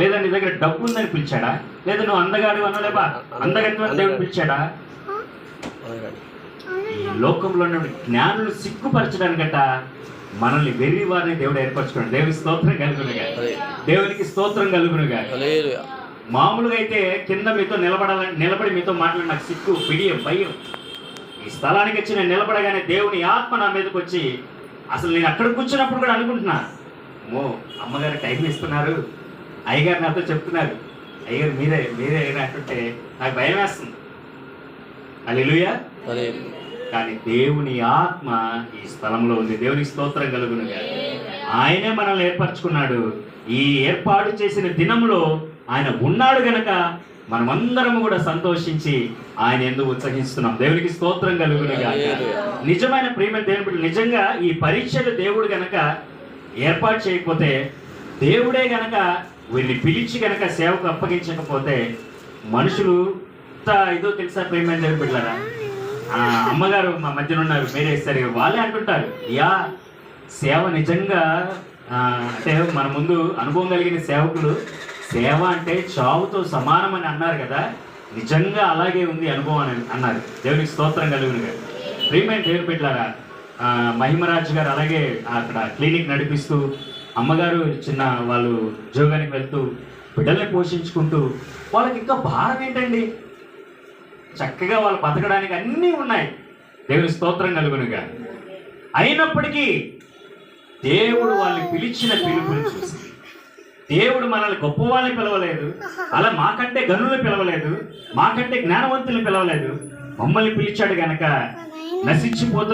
లేదా నీ దగ్గర డబ్బు ఉందని పిలిచాడా? లేదా నువ్వు అందగాడు అనలేబా అందగత్వం దేవుడు పిలిచాడా? ఈ లోకంలో ఉన్న జ్ఞానులు సిగ్గుపరచడానికట మనల్ని వెర్రి వారిని దేవుడు ఏర్పరచుకున్నాడు. దేవునికి స్తోత్రం కలుగునుగా, దేవునికి స్తోత్రం కలుగునుగా. మామూలుగా అయితే కింద మీతో నిలబడి మీతో మాట్లాడి నాకు సిగ్గు, పిడియం, భయం. ఈ స్థలానికి వచ్చి నేను నిలబడగానే దేవుని ఆత్మ నా మీదకి వచ్చి అసలు నేను అక్కడ కూర్చున్నప్పుడు కూడా అనుకుంటున్నా, అమ్మగారు టైం ఇస్తున్నారు, అయ్యగారు నాతో చెప్తున్నారు, అయ్యగారు మీరే అంటుంటే నాకు భయం వేస్తుంది. హల్లెలూయా. కానీ దేవుని ఆత్మ ఈ స్థలంలో ఉంది. దేవునికి స్తోత్రం కలుగునుగా. ఆయనే మనల్ని ఏర్పరచుకున్నాడు. ఈ ఏర్పాటు చేసిన దినంలో ఆయన ఉన్నాడు గనక మనమందరము కూడా సంతోషించి ఆయన ఎందుకు ఉత్సహిస్తున్నాం. దేవునికి స్తోత్రం కలుగునుగా. నిజమైన ప్రేమ దేవుని బిడ్డలు, నిజంగా ఈ పరీక్షలు దేవుడు గనక ఏర్పాటు చేయకపోతే, దేవుడే గనక వీరిని పిలిచి గనక సేవకు అప్పగించకపోతే మనుషులు ఇదో తెలుసా ప్రేమ దేవుని బిడ్డలారా? అమ్మగారు మా మధ్యన ఉన్నారు, మీరే ఇస్తారు, వాళ్ళే అంటుంటారు, సేవ నిజంగా అంటే మన ముందు అనుభవం కలిగిన సేవకులు సేవ అంటే చావుతో సమానమని అన్నారు కదా, నిజంగా అలాగే ఉంది అనుభవం అని అన్నారు. దేవునికి స్తోత్రం కలుగునుగా. ప్రియమైన దేవుని బిడ్డలారా, మహిమరాజు గారు అలాగే అక్కడ క్లినిక్ నడిపిస్తూ, అమ్మగారు చిన్న వాళ్ళు ఉద్యోగానికి వెళ్తూ బిడ్డల్ని పోషించుకుంటూ, వాళ్ళకి ఇంకా భారం ఏంటండి, చక్కగా వాళ్ళు బతకడానికి అన్నీ ఉన్నాయి. దేవుని స్తోత్రం కలుగునుగా. అయినప్పటికీ దేవుడు వాళ్ళని పిలిచిన పిలుపుని చూసి, దేవుడు మనల్ని గొప్ప వాళ్ళని పిలవలేదు, అలా మాకంటే గనులు పిలవలేదు, మాకంటే జ్ఞానవంతులు పిలవలేదు, మమ్మల్ని పిలిచాడు గనక నశించిపోతున్న